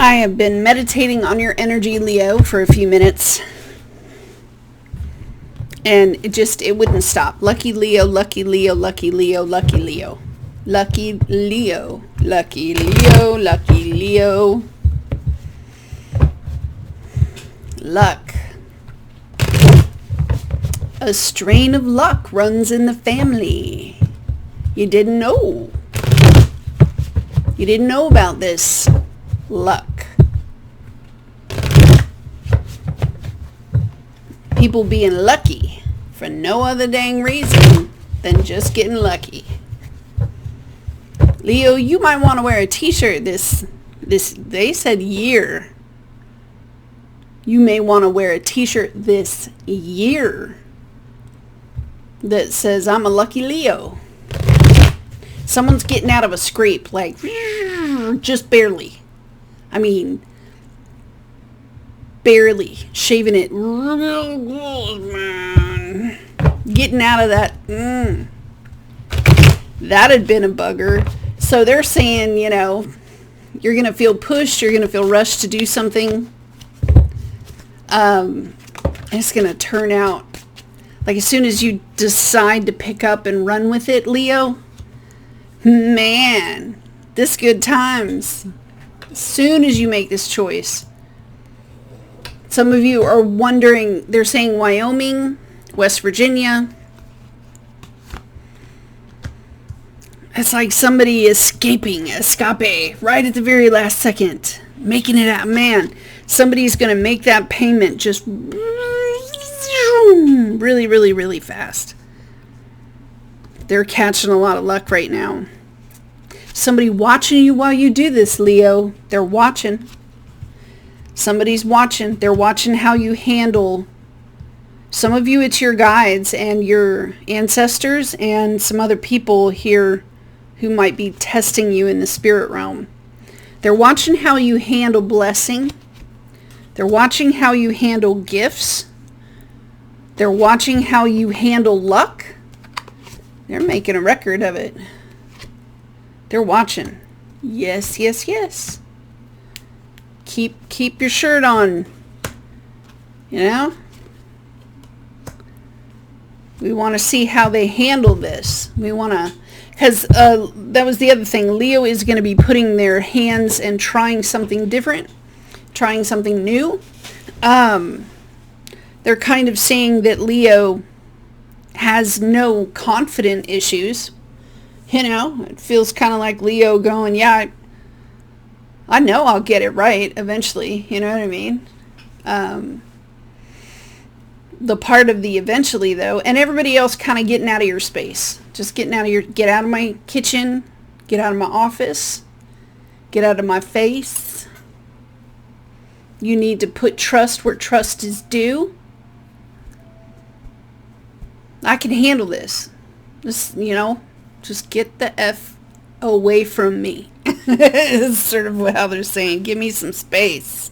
I have been meditating on your energy, Leo, for a few minutes. And it wouldn't stop. Lucky Leo, lucky Leo, lucky Leo, lucky Leo. Lucky Leo, lucky Leo, lucky Leo. Luck. A strain of luck runs in the family. You didn't know. You didn't know about this luck. People being lucky for no other dang reason than just getting lucky. Leo, you might want to wear a t-shirt this they said year. You may want to wear a t-shirt this year that says, I'm a lucky Leo. Someone's getting out of a scrape, like, just barely. I mean, barely. Shaving it real good, man. Getting out of that. That had been a bugger. So they're saying, you're going to feel pushed. You're going to feel rushed to do something. It's going to turn out like as soon as you decide to pick up and run with it, Leo, man, this good times. As soon as you make this choice. Some of you are wondering, they're saying Wyoming, West Virginia. It's like somebody escape, right at the very last second. Making it out, man. Somebody's going to make that payment just really, really, really fast. They're catching a lot of luck right now. Somebody watching you while you do this, Leo. They're watching. Somebody's watching. They're watching how you handle. Some of you, it's your guides and your ancestors and some other people here who might be testing you in the spirit realm. They're watching how you handle blessing. They're watching how you handle gifts. They're watching how you handle luck. They're making a record of it. They're watching. Yes, yes, yes. Keep your shirt on. We want to see how they handle this. We want to, because that was the other thing. Leo is going to be putting their hands and trying something different, trying something new. They're kind of saying that Leo has no confident issues. It feels kind of like Leo going, yeah, I know I'll get it right eventually. You know what I mean? The part of the eventually, though, and everybody else kind of getting out of your space. Just get out of my kitchen, get out of my office, get out of my face. You need to put trust where trust is due. I can handle this. Just get the F away from me. It's sort of how they're saying, give me some space.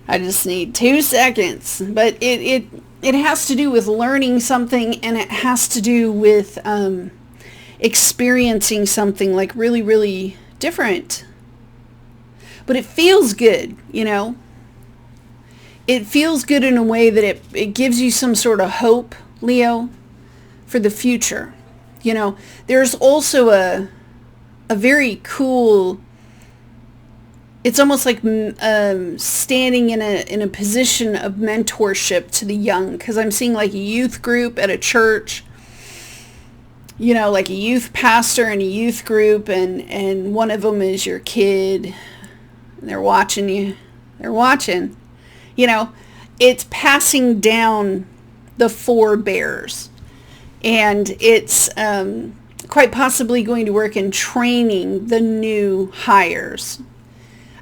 I just need 2 seconds. But it has to do with learning something, and it has to do with experiencing something like really, really different. But it feels good, It feels good in a way that it gives you some sort of hope, Leo, for the future. There's also a very cool, it's almost like standing in a position of mentorship to the young, because I'm seeing like a youth group at a church, like a youth pastor and a youth group, and one of them is your kid. They're watching you. They're watching. It's passing down the forebears. And it's quite possibly going to work in training the new hires.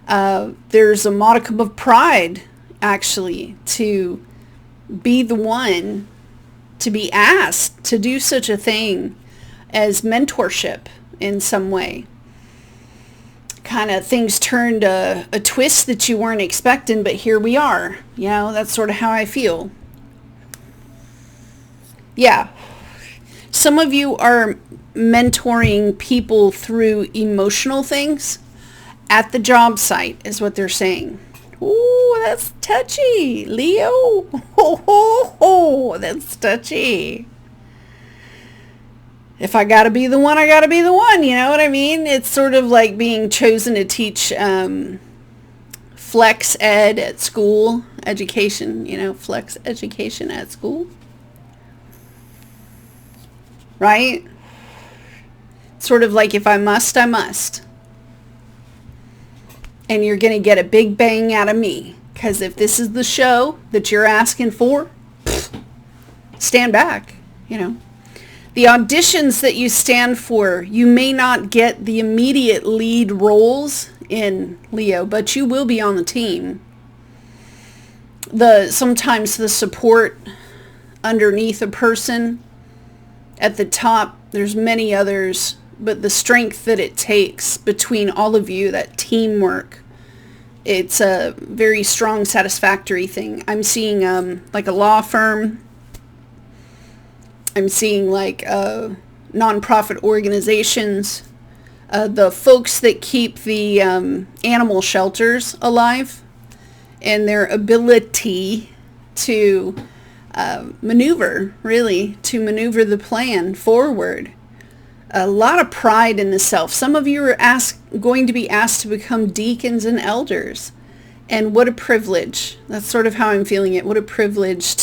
There's a modicum of pride, actually, to be the one to be asked to do such a thing as mentorship in some way. Kind of things turned a twist that you weren't expecting, but here we are. That's sort of how I feel. Yeah. Some of you are mentoring people through emotional things, at the job site is what they're saying. Ooh, that's touchy, Leo. That's touchy. If I gotta be the one, I gotta be the one. You know what I mean? It's sort of like being chosen to teach flex ed at school, education, flex education at school. Right? Sort of like, if I must, I must. And you're going to get a big bang out of me. Because if this is the show that you're asking for, stand back, The auditions that you stand for, you may not get the immediate lead roles in, Leo, but you will be on the team. Sometimes the support underneath a person, at the top, there's many others, but the strength that it takes between all of you, that teamwork, it's a very strong, satisfactory thing. I'm seeing like a law firm. I'm seeing like nonprofit organizations, the folks that keep the animal shelters alive, and their ability to maneuver the plan forward. A lot of pride in the self. Some of you are going to be asked to become deacons and elders. And what a privilege. That's sort of how I'm feeling it. What a privilege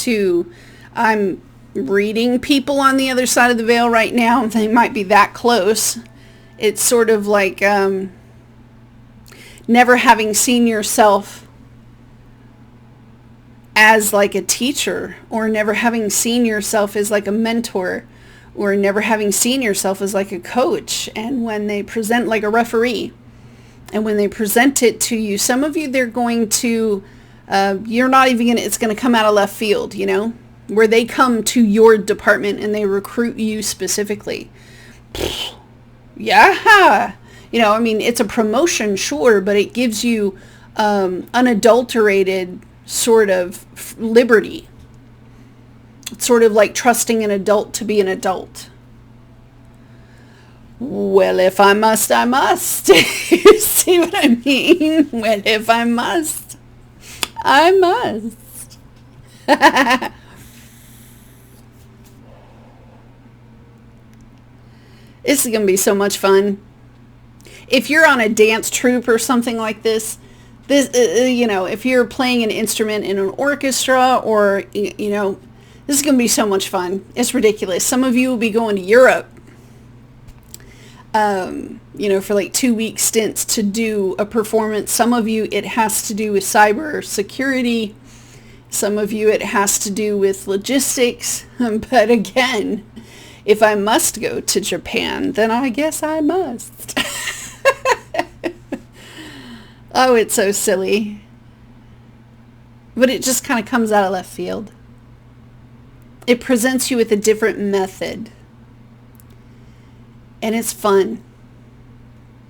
I'm reading people on the other side of the veil right now. They might be that close. It's sort of like never having seen yourself as like a teacher, or never having seen yourself as like a mentor, or never having seen yourself as like a coach. And when they present, like a referee, and when they present it to you, some of you, they're going to, you're not even going to, it's going to come out of left field, where they come to your department and they recruit you specifically. Yeah. It's a promotion, sure, but it gives you unadulterated sort of liberty. It's sort of like trusting an adult to be an adult. Well, if I must, I must. You see what I mean? Well, if I must, I must. This is going to be so much fun. If you're on a dance troupe or something like this, if you're playing an instrument in an orchestra, or, this is going to be so much fun. It's ridiculous. Some of you will be going to Europe, for like 2-week stints to do a performance. Some of you, it has to do with cyber security. Some of you, it has to do with logistics. But again, if I must go to Japan, then I guess I must. Oh, it's so silly. But it just kind of comes out of left field. It presents you with a different method. And it's fun.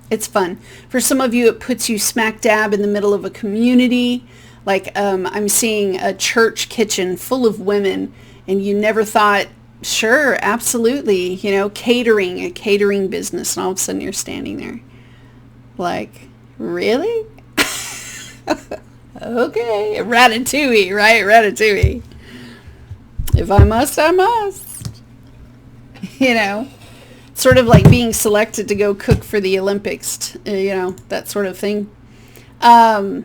It's fun. For some of you, it puts you smack dab in the middle of a community. Like I'm seeing a church kitchen full of women, and you never thought, sure, absolutely, catering, a catering business, and all of a sudden you're standing there. Like, really? Okay, Ratatouille, right? Ratatouille. If I must, I must. Sort of like being selected to go cook for the Olympics, that sort of thing. Yeah.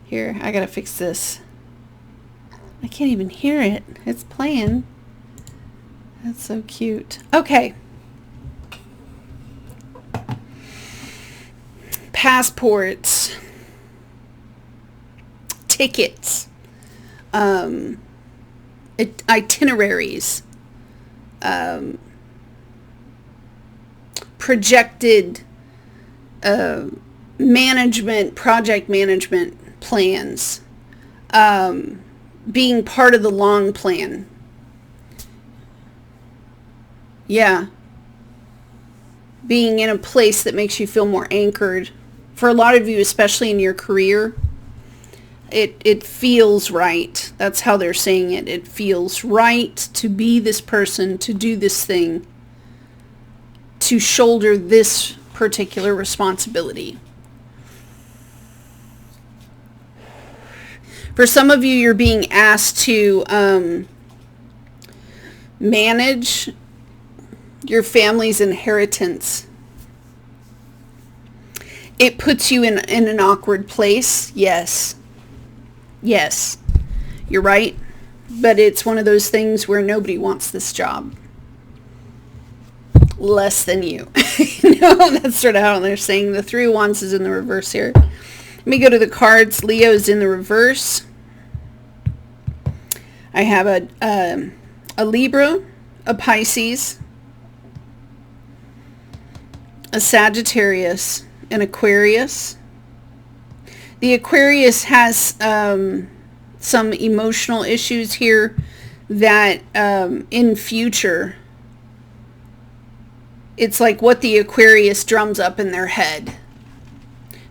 Here, I gotta fix this. I can't even hear it. It's playing. That's so cute. Okay. Passports, tickets, itineraries, projected project management plans, being part of the long plan. Yeah. Being in a place that makes you feel more anchored. For a lot of you, especially in your career, it feels right. That's how they're saying it. It feels right to be this person, to do this thing, to shoulder this particular responsibility. For some of you, you're being asked to manage your family's inheritance. It puts you in an awkward place. Yes. Yes. You're right. But it's one of those things where nobody wants this job. Less than you. That's sort of how they're saying. The Three of Wands is in the reverse here. Let me go to the cards. Leo's in the reverse. I have a Libra, a Pisces, a Sagittarius, an Aquarius. The Aquarius has some emotional issues here that in future, it's like what the Aquarius drums up in their head.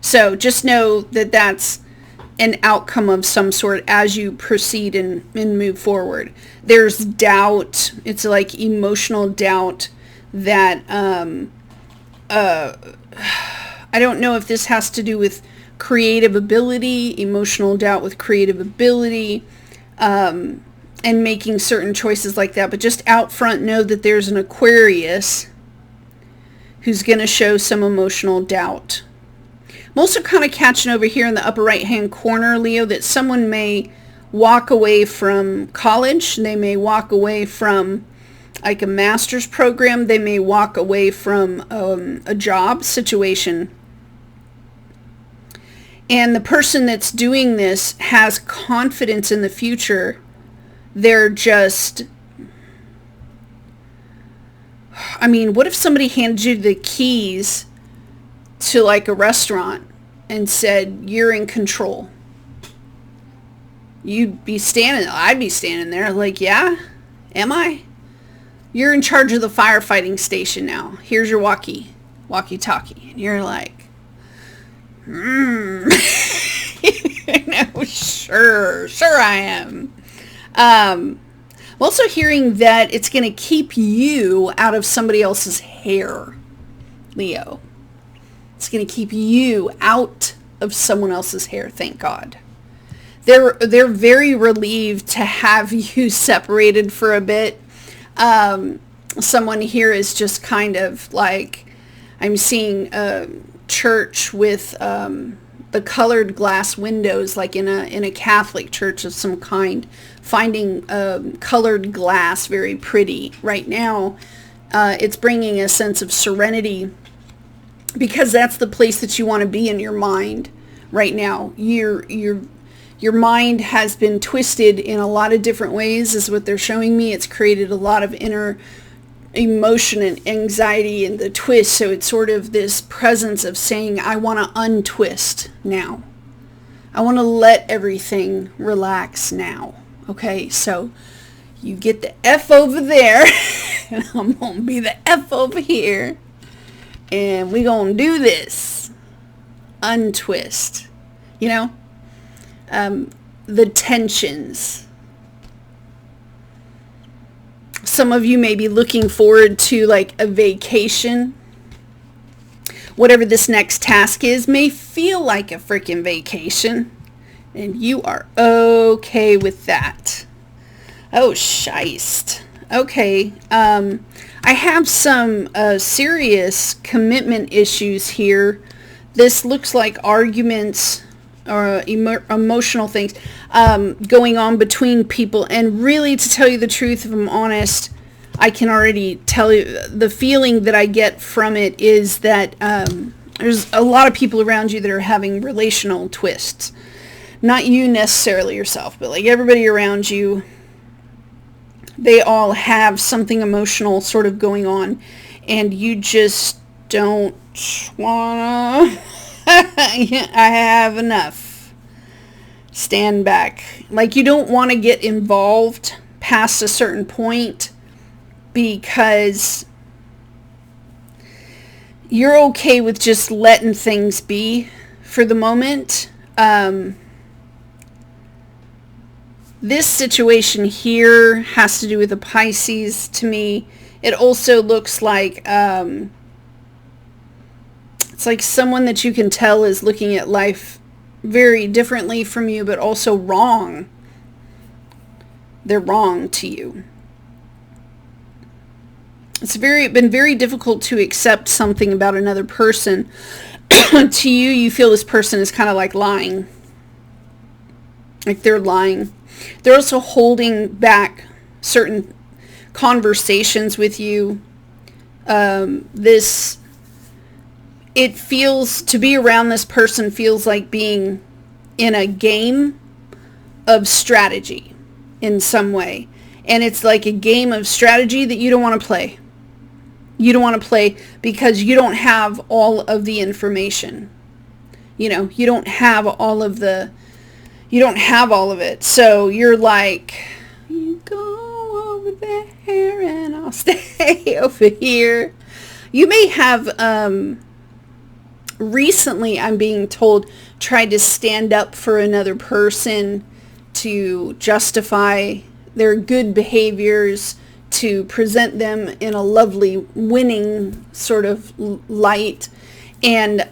So just know that that's an outcome of some sort as you proceed and move forward. There's doubt. It's like emotional doubt that I don't know if this has to do with creative ability, emotional doubt with creative ability, and making certain choices like that. But just out front, know that there's an Aquarius who's going to show some emotional doubt. I'm also kind of catching over here in the upper right-hand corner, Leo, that someone may walk away from college. They may walk away from like a master's program. They may walk away from a job situation. And the person that's doing this has confidence in the future. They're just... I mean, what if somebody handed you the keys to like a restaurant and said, you're in control? I'd be standing there like, yeah, am I? You're in charge of the firefighting station now. Here's your walkie-talkie. And you're like, no, sure I am. I'm also hearing that it's going to keep you out of somebody else's hair, Leo. It's going to keep you out of someone else's hair, thank God. They're very relieved to have you separated for a bit. Someone here is just kind of like, I'm seeing a church with the colored glass windows, like in a Catholic church of some kind, finding colored glass very pretty. Right now, it's bringing a sense of serenity, because that's the place that you want to be in your mind right now. Your mind has been twisted in a lot of different ways, is what they're showing me. It's created a lot of inner emotion and anxiety in the twist. So it's sort of this presence of saying, I want to untwist now. I want to let everything relax now. Okay, so you get the F over there, and I'm going to be the F over here. And we're going to do this. Untwist. You know? The tensions. Some of you may be looking forward to like a vacation. Whatever this next task is may feel like a freaking vacation. And you are okay with that. Oh, shiced. Okay. I have some serious commitment issues here. This looks like arguments or emotional things going on between people. And really, to tell you the truth, if I'm honest, I can already tell you the feeling that I get from it is that there's a lot of people around you that are having relational twists. Not you necessarily yourself, but like everybody around you. They all have something emotional sort of going on, and you just don't wanna. I have enough. Stand back. Like you don't want to get involved past a certain point because you're okay with just letting things be for the moment. This situation here has to do with the Pisces to me. It also looks like It's like someone that you can tell is looking at life very differently from you, but also wrong. They're wrong to you. It's been very difficult to accept something about another person. To you, you feel this person is kind of like lying. Like they're lying. They're also holding back certain conversations with you. It feels, to be around this person feels like being in a game of strategy in some way. And it's like a game of strategy that you don't want to play. You don't want to play because you don't have all of the information. You don't have all of it. So you're like, you go over there and I'll stay over here. You may have, recently, I'm being told, tried to stand up for another person to justify their good behaviors, to present them in a lovely winning sort of light. And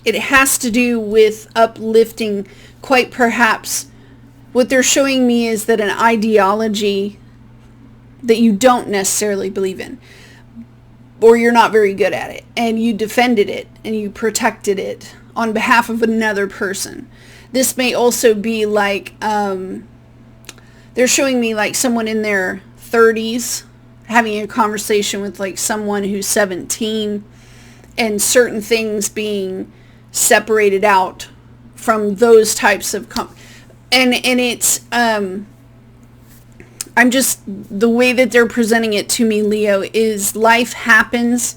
it has to do with uplifting, quite perhaps. What they're showing me is that an ideology that you don't necessarily believe in, or you're not very good at it, and you defended it and you protected it on behalf of another person. This may also be like, they're showing me like someone in their 30s having a conversation with like someone who's 17, and certain things being separated out from those types of and it's I'm just, the way that they're presenting it to me, Leo, is life happens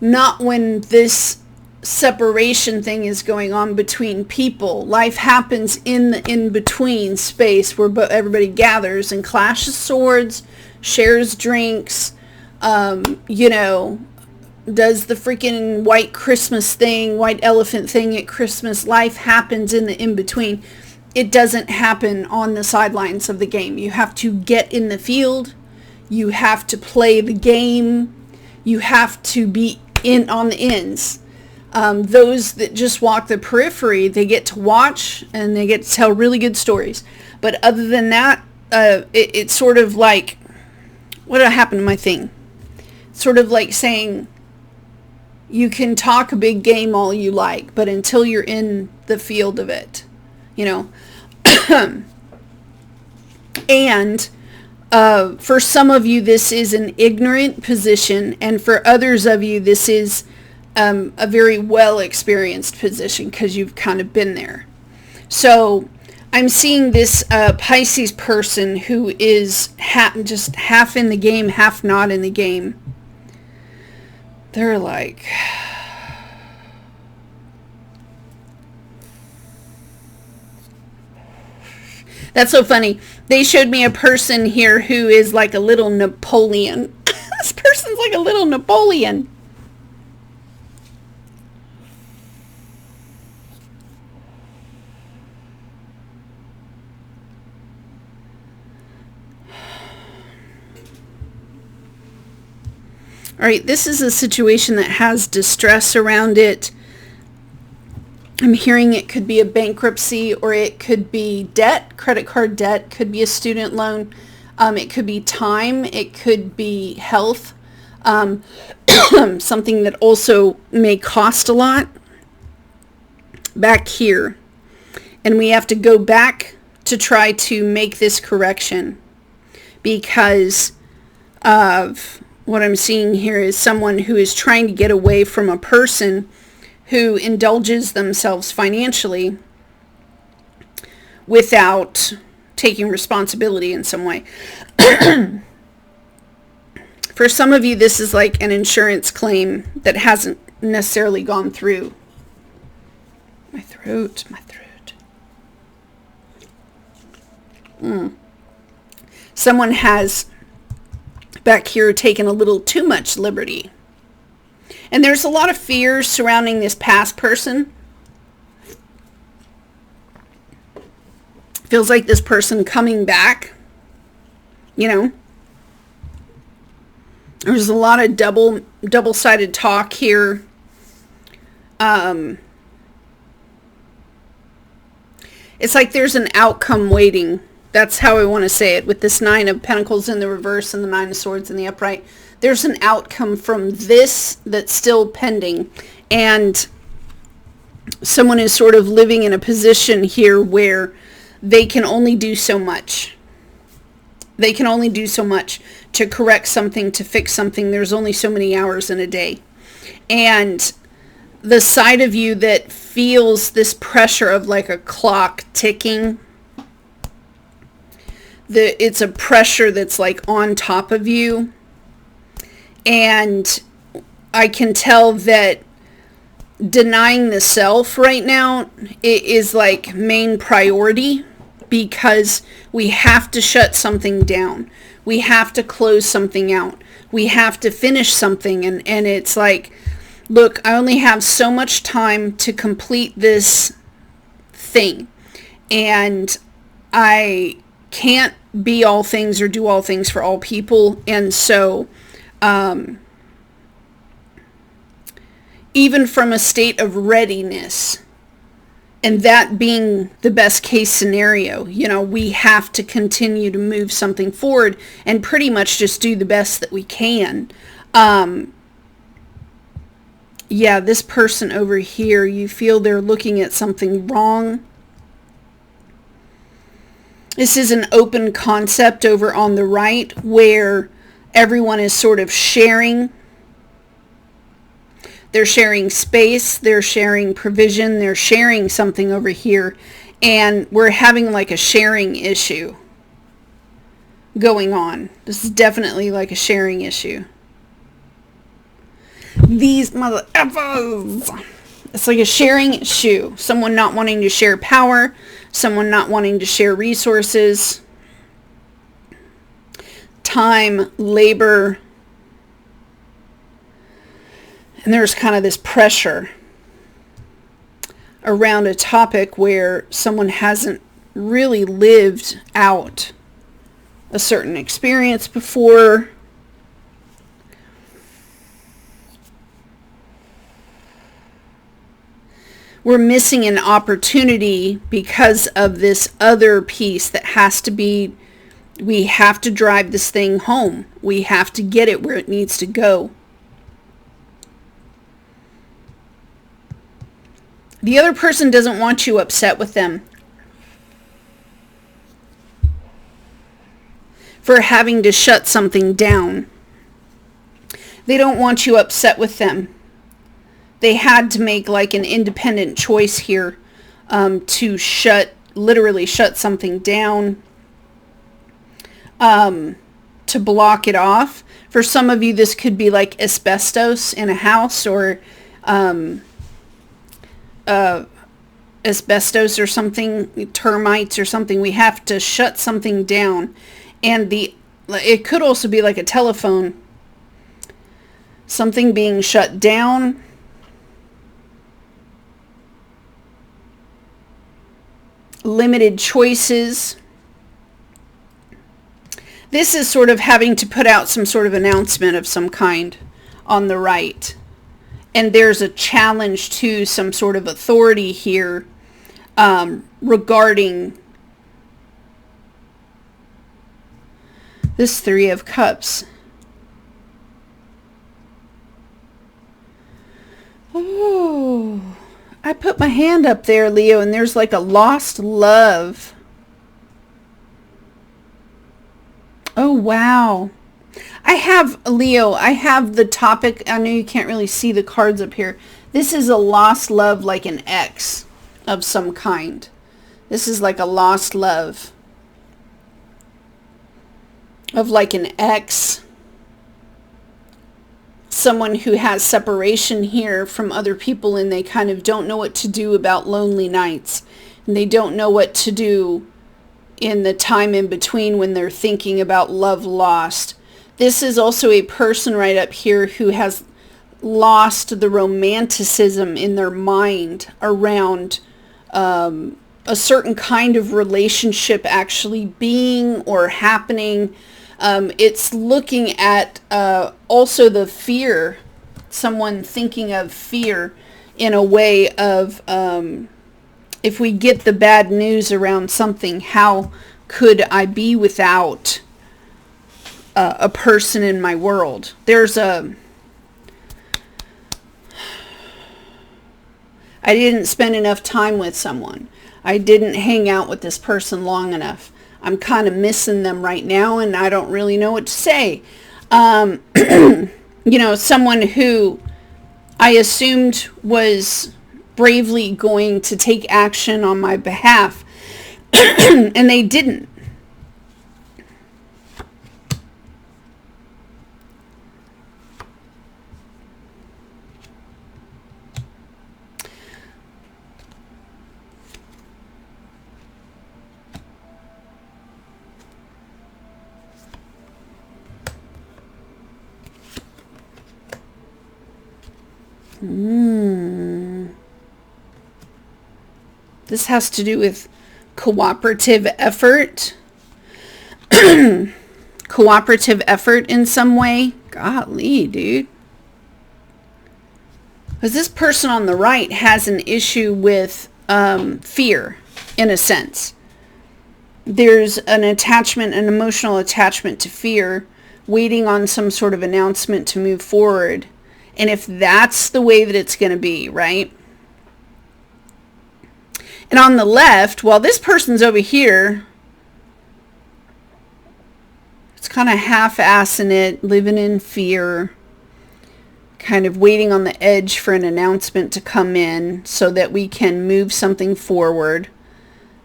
not when this separation thing is going on between people. Life happens in the in-between space where everybody gathers and clashes swords, shares drinks, does the freaking white Christmas thing, white elephant thing at Christmas. Life happens in the in-between. It doesn't happen on the sidelines of the game. You have to get in the field. You have to play the game. You have to be in on the ends. Those that just walk the periphery, they get to watch and they get to tell really good stories. But other than that, it's sort of like, what happened to my thing? Sort of like saying, you can talk a big game all you like, but until you're in the field of it, and for some of you, this is an ignorant position, and for others of you, this is a very well-experienced position because you've kind of been there. So I'm seeing this Pisces person who is just half in the game, half not in the game. They're like, that's so funny. They showed me a person here who is like a little Napoleon. This person's like a little Napoleon. All right, this is a situation that has distress around it. I'm hearing it could be a bankruptcy, or it could be debt, credit card debt, could be a student loan. It could be time. It could be health. Something that also may cost a lot. Back here. And we have to go back to try to make this correction because of what I'm seeing here is someone who is trying to get away from a person who indulges themselves financially without taking responsibility in some way. For some of you, this is like an insurance claim that hasn't necessarily gone through. My throat. Someone has back here taken a little too much liberty. And there's a lot of fear surrounding this past person. Feels like this person coming back, There's a lot of double-sided talk here. It's like there's an outcome waiting. That's how I want to say it, with this 9 of Pentacles in the reverse and the 9 of Swords in the upright. There's an outcome from this that's still pending. And someone is sort of living in a position here where they can only do so much. They can only do so much to correct something, to fix something. There's only so many hours in a day. And the side of you that feels this pressure of like a clock ticking, it's a pressure that's like on top of you. And I can tell that denying the self right now is like main priority, because we have to shut something down. We have to close something out. We have to finish something. And it's like, look, I only have so much time to complete this thing. And I can't be all things or do all things for all people. And so, even from a state of readiness, and that being the best case scenario, we have to continue to move something forward and pretty much just do the best that we can. Yeah, this person over here, you feel they're looking at something wrong. This is an open concept over on the right where everyone is sort of sharing. They're sharing space, they're sharing provision, they're sharing something over here, and we're having like a sharing issue going on. This is definitely like a sharing issue. These mother effers. It's like a sharing issue. Someone not wanting to share power, someone not wanting to share resources, time, labor. And there's kind of this pressure around a topic where someone hasn't really lived out a certain experience before. We're missing an opportunity because of this other piece that has to be, we have to drive this thing home. We have to get it where it needs to go. The other person doesn't want you upset with them for having to shut something down. They don't want you upset with them. They had to make like an independent choice here to literally shut something down, to block it off. For some of you, this could be like asbestos in a house, or asbestos or something, termites or something. We have to shut something down. And it could also be like a telephone, something being shut down. Limited choices. This is sort of having to put out some sort of announcement of some kind on the right. And there's a challenge to some sort of authority here regarding this 3 of Cups. Oh, I put my hand up there, Leo, and there's like a lost love. Oh, wow. Leo, I have the topic. I know you can't really see the cards up here. This is a lost love, like an ex of some kind. This is like a lost love of like an ex. Someone who has separation here from other people, and they kind of don't know what to do about lonely nights. And they don't know what to do in the time in between when they're thinking about love lost. This is also a person right up here who has lost the romanticism in their mind around a certain kind of relationship actually being or happening. It's looking at also the fear, someone thinking of fear in a way of, if we get the bad news around something, how could I be without a person in my world? I didn't spend enough time with someone. I didn't hang out with this person long enough. I'm kind of missing them right now, and I don't really know what to say. Someone who I assumed was bravely going to take action on my behalf, and they didn't. This has to do with cooperative effort. Cooperative effort in some way. Golly, dude. Because this person on the right has an issue with fear, in a sense. There's an attachment, an emotional attachment to fear, waiting on some sort of announcement to move forward. And if that's the way that it's going to be, right? And on the left, while this person's over here, it's kind of half-assing it, living in fear, kind of waiting on the edge for an announcement to come in so that we can move something forward.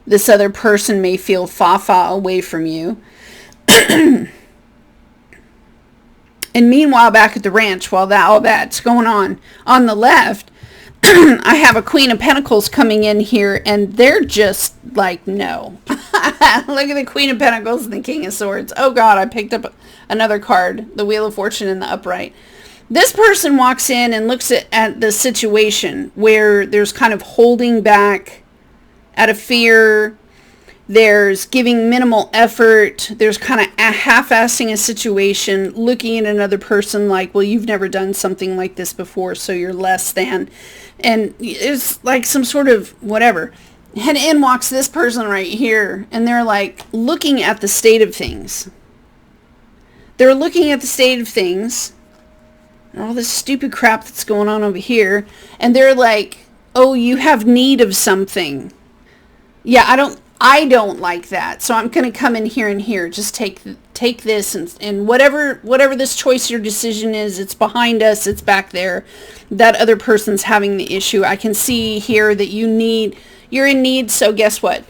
This other person may feel far away from you. And meanwhile, back at the ranch, while all that's going on the left, I have a Queen of Pentacles coming in here, and they're just like, no. Look at the Queen of Pentacles and the King of Swords. Oh, God, I picked up another card, the Wheel of Fortune in the upright. This person walks in and looks at the situation where there's kind of holding back out of fear. There's giving minimal effort. There's kind of half-assing a situation, looking at another person like, well, you've never done something like this before, so you're less than. And it's like some sort of whatever. And in walks this person right here, and they're like looking at the state of things. They're looking at the state of things, and all this stupid crap that's going on over here, and they're like, oh, you have need of something. Yeah, I don't like that. So I'm going to come in here and here. Just take this and whatever this choice or decision is, it's behind us. It's back there. That other person's having the issue. I can see here that you're in need. So guess what?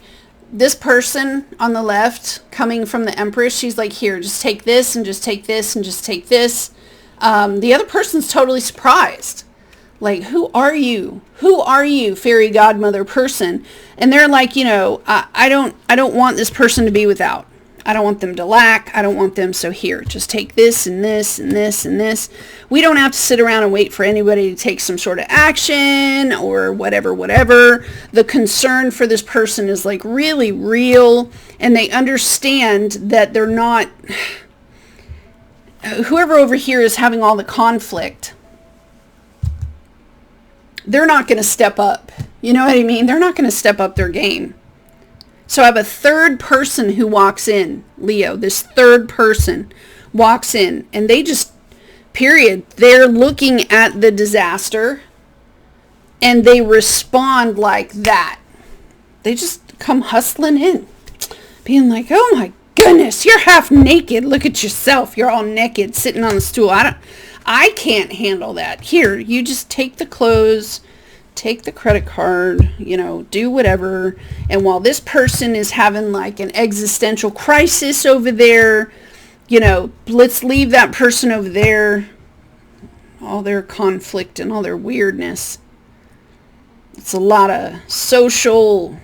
This person on the left coming from the Empress, she's like, here, just take this and just take this and just take this. The other person's totally surprised. Like, who are you? Who are you, fairy godmother person? And they're like, I don't want this person to be without. I don't want them to lack. I don't want them. So here, just take this and this and this and this. We don't have to sit around and wait for anybody to take some sort of action or whatever. The concern for this person is like really real, and they understand that they're not, whoever over here is having all the conflict, they're not going to step up. You know what I mean? They're not going to step up their game. So I have a third person who walks in, Leo. This third person walks in, and they just, period, they're looking at the disaster, and they respond like that. They just come hustling in, being like, oh my goodness, you're half naked. Look at yourself. You're all naked, sitting on the stool. I can't handle that. Here, you just take the clothes, take the credit card, do whatever. And while this person is having like an existential crisis over there, let's leave that person over there, all their conflict and all their weirdness. It's a lot of social,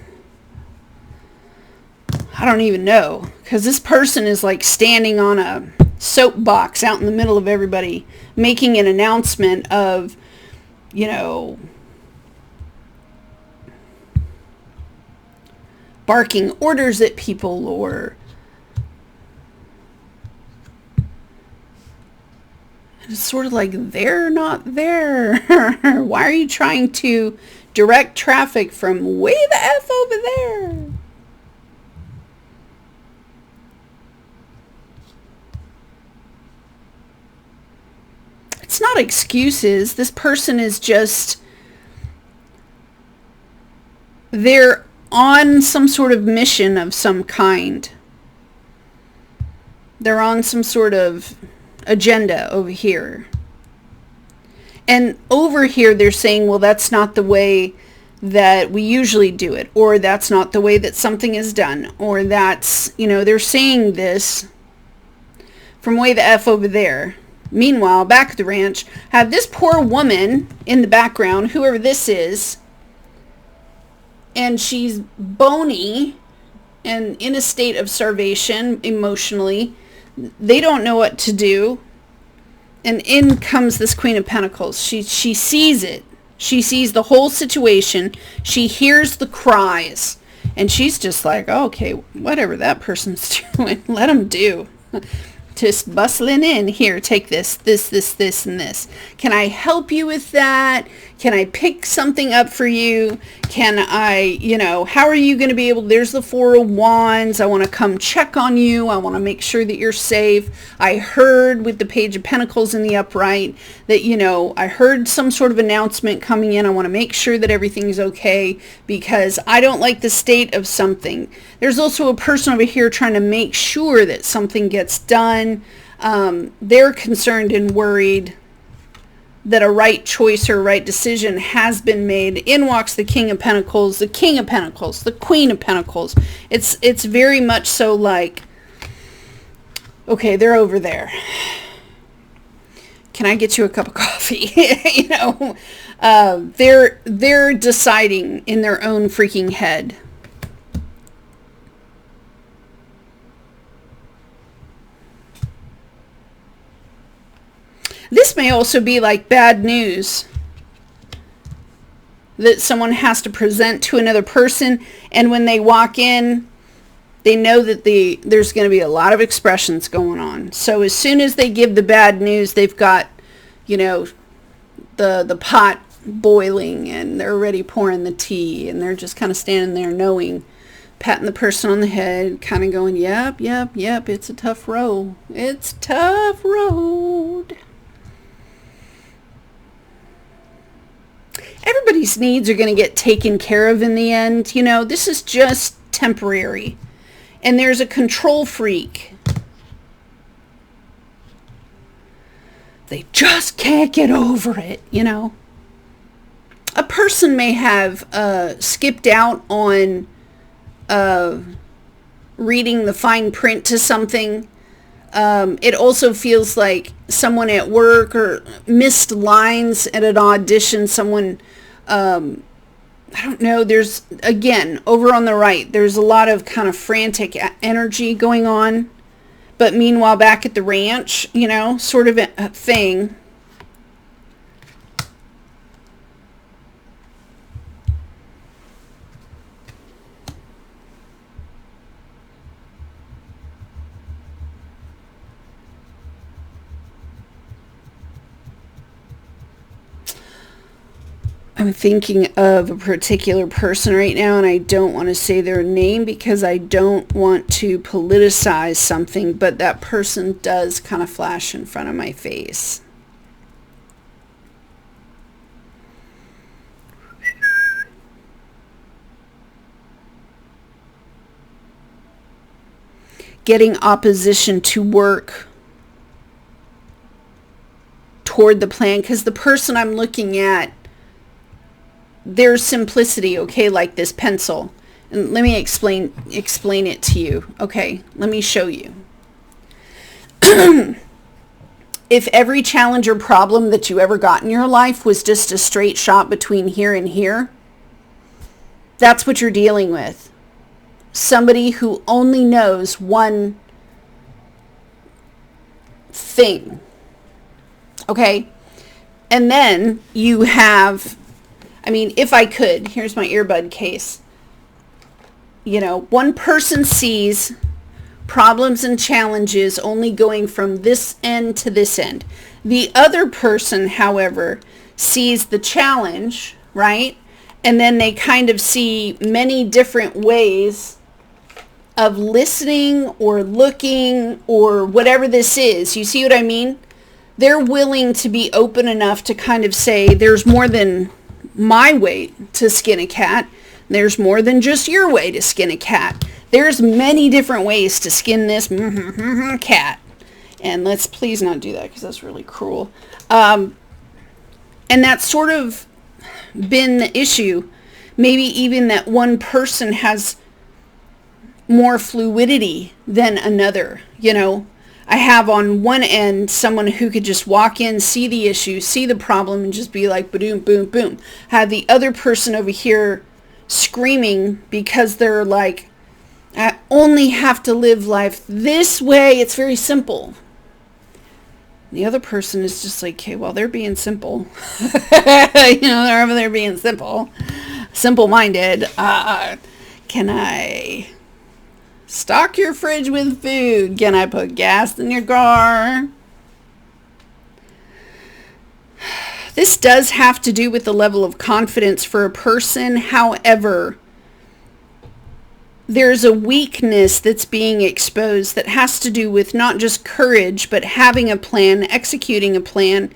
I don't even know, because this person is like standing on a soapbox out in the middle of everybody, making an announcement of, barking orders at people or It's sort of like, they're not there. Why are you trying to direct traffic from way the F over there? It's not excuses. This person is just, they're on some sort of mission of some kind. They're on some sort of agenda over here. And over here they're saying, well, that's not the way that we usually do it, or that's not the way that something is done, or that's, they're saying this from way the F over there. Meanwhile, back at the ranch, have this poor woman in the background, whoever this is, and she's bony and in a state of starvation emotionally. They don't know what to do. And in comes this Queen of Pentacles. She sees it. She sees the whole situation. She hears the cries. And she's just like, oh, okay, whatever that person's doing, let them do. Just bustling in. Here, take this, and this. Can I help you with that? Can I pick something up for you? Can I, how are you going to be able, there's the Four of Wands. I want to come check on you. I want to make sure that you're safe. I heard with the Page of Pentacles in the upright that, I heard some sort of announcement coming in. I want to make sure that everything's okay because I don't like the state of something. There's also a person over here trying to make sure that something gets done. They're concerned and worried that a right choice or a right decision has been made. In walks the King of Pentacles, the King of Pentacles, the Queen of Pentacles. It's very much so like, okay, they're over there. Can I get you a cup of coffee? They're deciding in their own freaking head. This may also be like bad news that someone has to present to another person, and when they walk in, they know that there's going to be a lot of expressions going on. So as soon as they give the bad news, they've got, the pot boiling, and they're already pouring the tea, and they're just kind of standing there knowing, patting the person on the head, kind of going, yep, it's a tough road. It's a tough road. Everybody's needs are going to get taken care of in the end. This is just temporary. And there's a control freak. They just can't get over it, A person may have skipped out on reading the fine print to something. It also feels like someone at work or missed lines at an audition. Someone, I don't know, there's, again, over on the right, there's a lot of kind of frantic energy going on. But meanwhile, back at the ranch, sort of a thing. I'm thinking of a particular person right now, and I don't want to say their name because I don't want to politicize something, but that person does kind of flash in front of my face. Getting opposition to work toward the plan, because the person I'm looking at, there's simplicity, okay, like this pencil. And let me explain it to you. Okay, let me show you. If every challenge or problem that you ever got in your life was just a straight shot between here and here, that's what you're dealing with. Somebody who only knows one thing. Okay? And then you have, if I could, here's my earbud case. One person sees problems and challenges only going from this end to this end. The other person, however, sees the challenge, right? And then they kind of see many different ways of listening or looking or whatever this is. You see what I mean? They're willing to be open enough to kind of say, there's more than my way to skin a cat. There's more than just your way to skin a cat. There's many different ways to skin this cat. And let's please not do that because that's really cruel. And that's sort of been the issue. Maybe even that one person has more fluidity than another. You know, I have on one end someone who could just walk in, see the issue, see the problem, and just be like, boom, boom, boom. Have the other person over here screaming because they're like, I only have to live life this way. It's very simple. The other person is just like, okay, well, they're being simple. They're over there being simple-minded. Can I stock your fridge with food? Can I put gas in your car? This does have to do with the level of confidence for a person. However, there's a weakness that's being exposed that has to do with not just courage, but having a plan, executing a plan,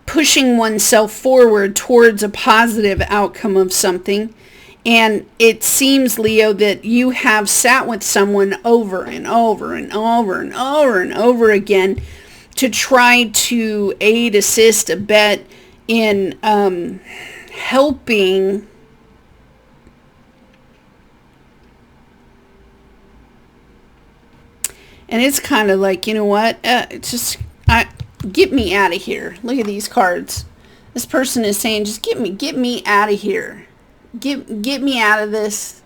pushing oneself forward towards a positive outcome of something. And it seems, Leo, that you have sat with someone over and over and over and over and over again to try to aid, assist, abet in helping And it's kind of like, you know what? Get me out of here. Look at these cards. This person is saying, just get me out of here. Get me out of this.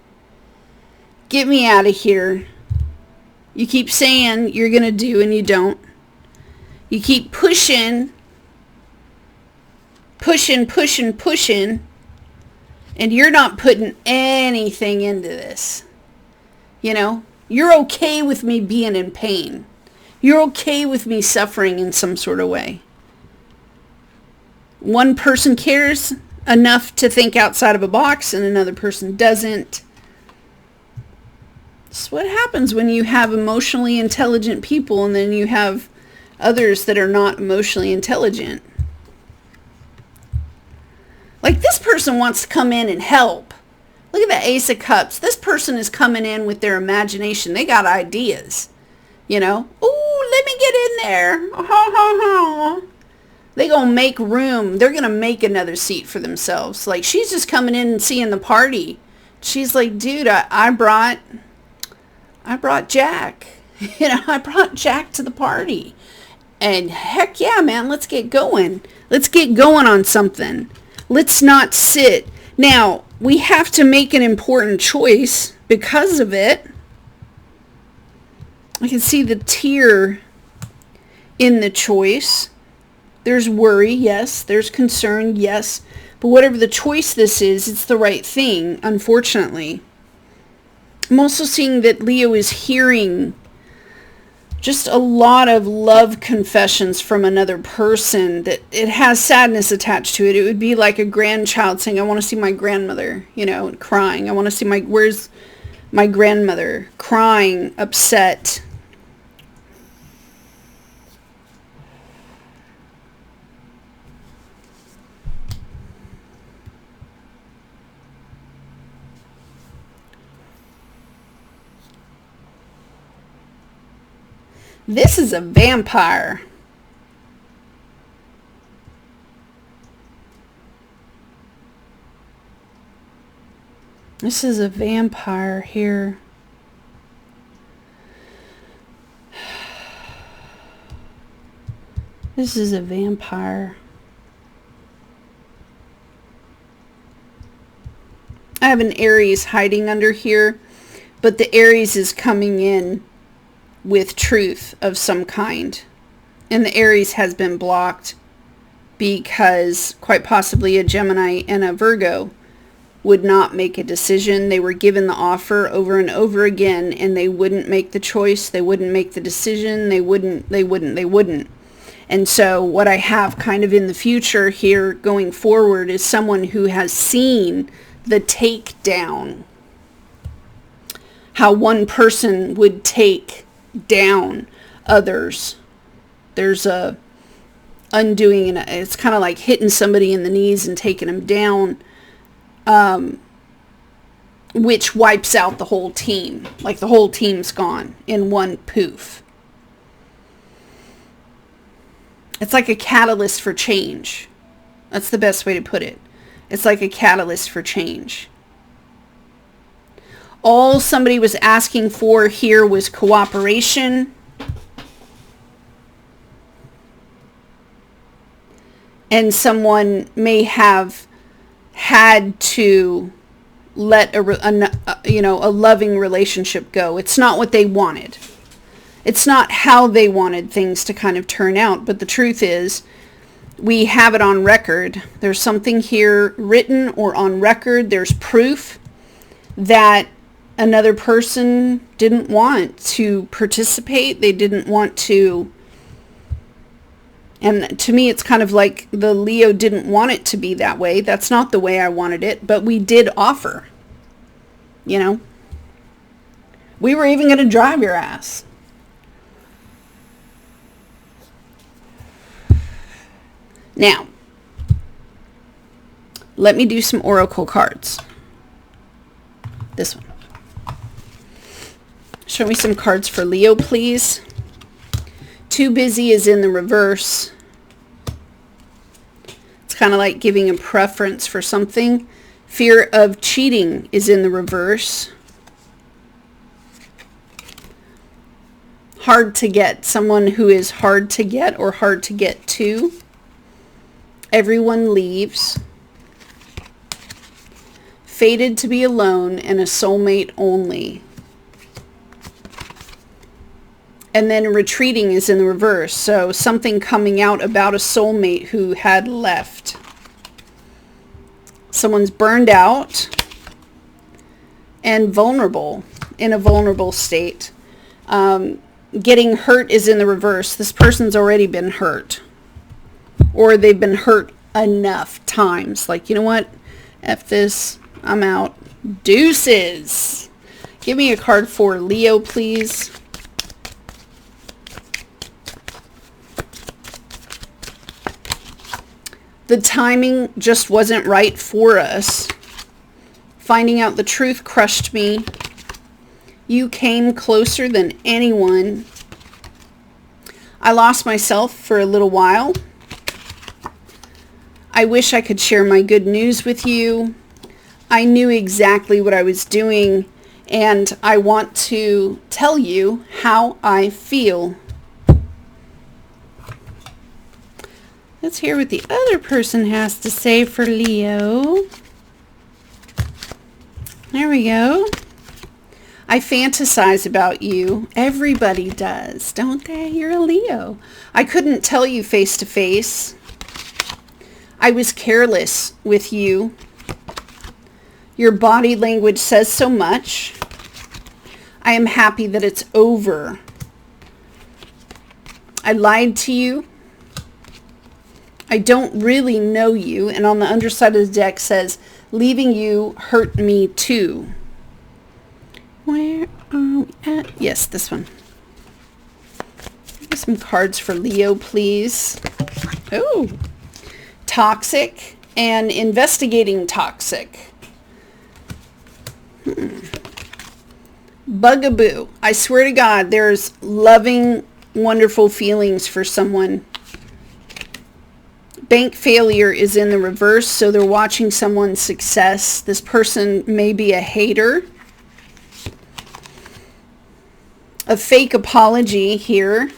Get me out of here. You keep saying you're going to do and you don't. You keep pushing, and you're not putting anything into this. You know? You're okay with me being in pain. You're okay with me suffering in some sort of way. One person cares enough to think outside of a box and another person doesn't. It's what happens when you have emotionally intelligent people and then you have others that are not emotionally intelligent. Like this person wants to come in and help. Look at the Ace of Cups. This person is coming in with their imagination. They got ideas. You know? Ooh, let me get in there. Ha, ha, ha. They gonna make room. They're gonna make another seat for themselves. Like, she's just coming in and seeing the party. She's like, dude, I brought Jack. You know, I brought Jack to the party. And heck yeah, man, let's get going. Let's get going on something. Let's not sit. Now, we have to make an important choice because of it. I can see the tear in the choice. There's worry, yes. There's concern, yes. But whatever the choice this is, it's the right thing, unfortunately. I'm also seeing that Leo is hearing just a lot of love confessions from another person, that it has sadness attached to it. It would be like a grandchild saying, I want to see my grandmother, you know, crying. I want to see where's my grandmother? Crying, upset. This is a vampire. This is a vampire here. This is a vampire. I have an Aries hiding under here, but the Aries is coming in with truth of some kind. And the Aries has been blocked because quite possibly a Gemini and a Virgo would not make a decision. They were given the offer over and over again and they wouldn't make the choice. They wouldn't make the decision. They wouldn't. And so what I have kind of in the future here going forward is someone who has seen the takedown, how one person would take down others. There's a undoing, and it's kind of like hitting somebody in the knees and taking them down, which wipes out the whole team. Like the whole team's gone in one poof. It's like a catalyst for change. That's the best way to put it. It's like a catalyst for change. All somebody was asking for here was cooperation. And someone may have had to let a loving relationship go. It's not what they wanted. It's not how they wanted things to kind of turn out. But the truth is, we have it on record. There's something here written or on record. There's proof that another person didn't want to participate. They didn't want to. And to me, it's kind of like the Leo didn't want it to be that way. That's not the way I wanted it. But we did offer. You know. We were even going to drive your ass. Now, let me do some oracle cards. This one. Show me some cards for Leo, please. Too busy is in the reverse. It's kind of like giving a preference for something. Fear of cheating is in the reverse. Hard to get. Someone who is hard to get or hard to get to. Everyone leaves. Fated to be alone and a soulmate only. And then retreating is in the reverse. So something coming out about a soulmate who had left. Someone's burned out and vulnerable, in a vulnerable state. Getting hurt is in the reverse. This person's already been hurt. Or they've been hurt enough times. Like, you know what? F this. I'm out. Deuces. Give me a card for Leo, please. The timing just wasn't right for us. Finding out the truth crushed me. You came closer than anyone. I lost myself for a little while. I wish I could share my good news with you. I knew exactly what I was doing, and I want to tell you how I feel. Let's hear what the other person has to say for Leo. There we go. I fantasize about you. Everybody does, don't they? You're a Leo. I couldn't tell you face to face. I was careless with you. Your body language says so much. I am happy that it's over. I lied to you. I don't really know you. And on the underside of the deck says, leaving you hurt me too. Where are we at? Yes, this one. Some cards for Leo, please. Oh. Toxic and investigating toxic. Bugaboo. I swear to God, there's loving, wonderful feelings for someone. Bank failure is in the reverse, so they're watching someone's success. This person may be a hater. A fake apology here.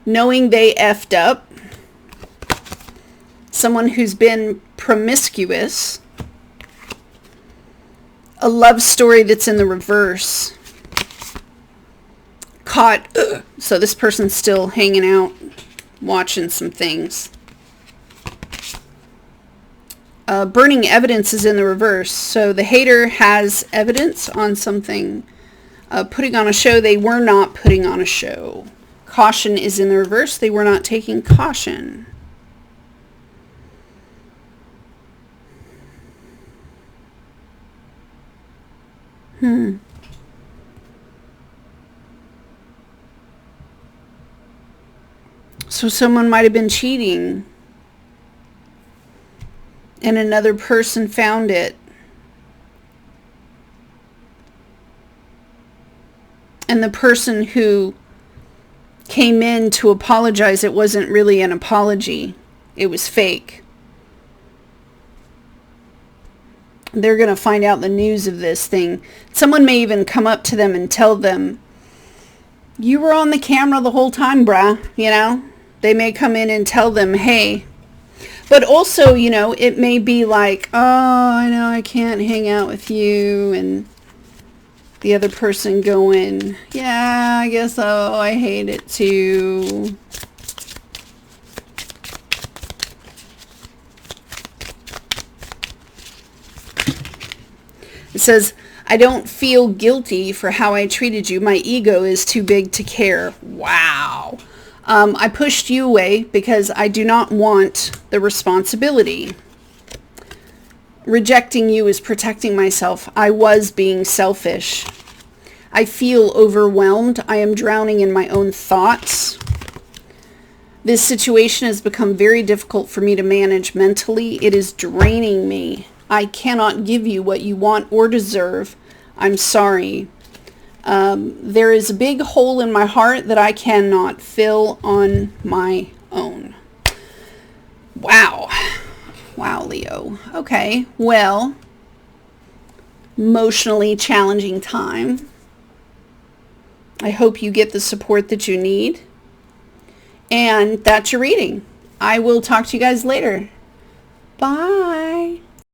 Knowing they effed up. Someone who's been promiscuous. A love story that's in the reverse. Caught. So this person's still hanging out, watching some things. Burning evidence is in the reverse. So the hater has evidence on something. Putting on a show. They were not putting on a show. Caution is in the reverse. They were not taking caution. So someone might have been cheating and another person found it. And the person who came in to apologize, it wasn't really an apology. It was fake. They're going to find out the news of this thing. Someone may even come up to them and tell them, you were on the camera the whole time, bruh. You know, they may come in and tell them, hey. But also, you know, it may be like, oh, I know I can't hang out with you. And the other person going, yeah, I guess so. I hate it too. It says, I don't feel guilty for how I treated you. My ego is too big to care. Wow. I pushed you away because I do not want the responsibility. Rejecting you is protecting myself. I was being selfish. I feel overwhelmed. I am drowning in my own thoughts. This situation has become very difficult for me to manage mentally. It is draining me. I cannot give you what you want or deserve. I'm sorry. There is a big hole in my heart that I cannot fill on my own. Wow. Wow, Leo. Okay, well, emotionally challenging time. I hope you get the support that you need. And that's your reading. I will talk to you guys later. Bye.